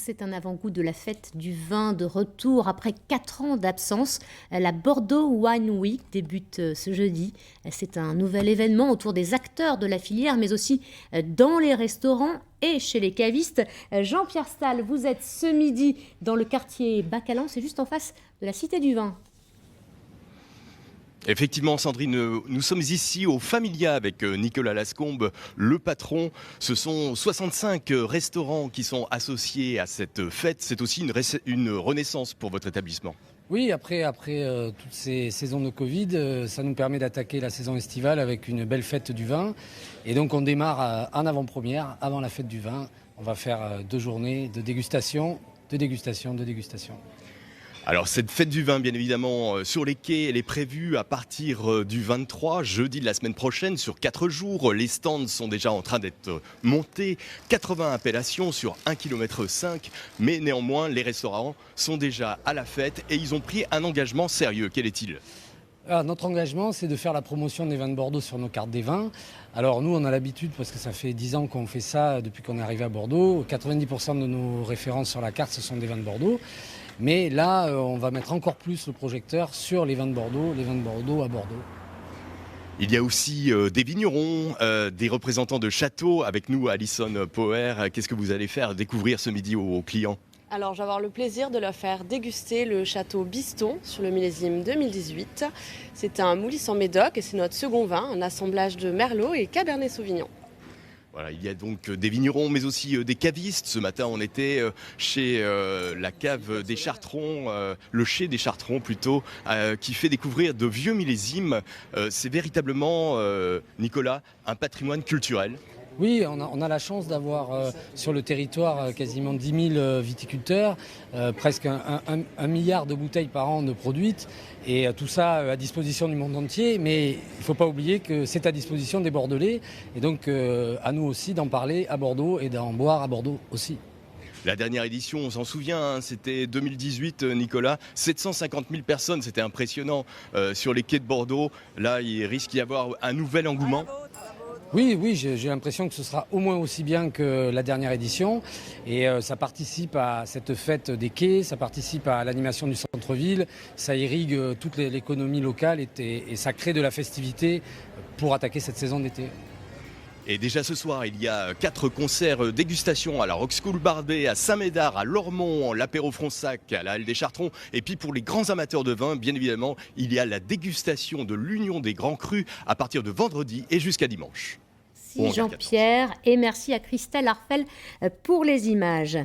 c'est un avant-goût de la fête du vin de retour après 4 ans d'absence. La Bordeaux Wine Week débute ce jeudi. C'est un nouvel événement autour des acteurs de la filière, mais aussi dans les restaurants et chez les cavistes. Jean-Pierre Stahl, vous êtes ce midi dans le quartier Bacalan, c'est juste en face de la Cité du Vin. Effectivement, Sandrine, nous sommes ici au Familia avec Nicolas Lascombe, le patron. Ce sont 65 restaurants qui sont associés à cette fête. C'est aussi une renaissance pour votre établissement. Oui, après toutes ces saisons de Covid, ça nous permet d'attaquer la saison estivale avec une belle fête du vin. Et donc on démarre en avant-première, avant la fête du vin. On va faire 2 journées de dégustation, de dégustation, de dégustation. Alors cette fête du vin, bien évidemment, sur les quais, elle est prévue à partir du 23, jeudi de la semaine prochaine, sur 4 jours. Les stands sont déjà en train d'être montés, 80 appellations sur 1,5 km, mais néanmoins, les restaurants sont déjà à la fête et ils ont pris un engagement sérieux. Quel est-il ? Alors, notre engagement, c'est de faire la promotion des vins de Bordeaux sur nos cartes des vins. Alors nous, on a l'habitude, parce que ça fait 10 ans qu'on fait ça depuis qu'on est arrivé à Bordeaux. 90% de nos références sur la carte, ce sont des vins de Bordeaux. Mais là, on va mettre encore plus le projecteur sur les vins de Bordeaux à Bordeaux. Il y a aussi des vignerons, des représentants de châteaux. Avec nous, Alison Poher, qu'est-ce que vous allez faire découvrir ce midi aux clients ? Alors, je vais avoir le plaisir de leur faire déguster le château Biston sur le millésime 2018. C'est un Moulis en Médoc et c'est notre second vin, un assemblage de Merlot et Cabernet Sauvignon. Voilà, il y a donc des vignerons, mais aussi des cavistes. Ce matin, on était chez la cave des Chartrons, le chai des Chartrons plutôt, qui fait découvrir de vieux millésimes. C'est véritablement, Nicolas, un patrimoine culturel. Oui, on a la chance d'avoir sur le territoire quasiment 10 000 viticulteurs, presque un milliard de bouteilles par an de produites, et tout ça à disposition du monde entier. Mais il ne faut pas oublier que c'est à disposition des Bordelais, et donc à nous aussi d'en parler à Bordeaux et d'en boire à Bordeaux aussi. La dernière édition, on s'en souvient, c'était 2018, Nicolas, 750 000 personnes, c'était impressionnant sur les quais de Bordeaux. Là, il risque d'y avoir un nouvel engouement. Oui, j'ai l'impression que ce sera au moins aussi bien que la dernière édition. Et ça participe à cette fête des quais, ça participe à l'animation du centre-ville, ça irrigue toute l'économie locale et ça crée de la festivité pour attaquer cette saison d'été. Et déjà ce soir, il y a 4 concerts dégustation à la Rock School Barbet, à Saint-Médard, à Lormont, l'apéro Fronsac, à la Halle des Chartrons. Et puis pour les grands amateurs de vin, bien évidemment, il y a la dégustation de l'Union des Grands Crus à partir de vendredi et jusqu'à dimanche. Merci Jean-Pierre et merci à Christelle Arfel pour les images.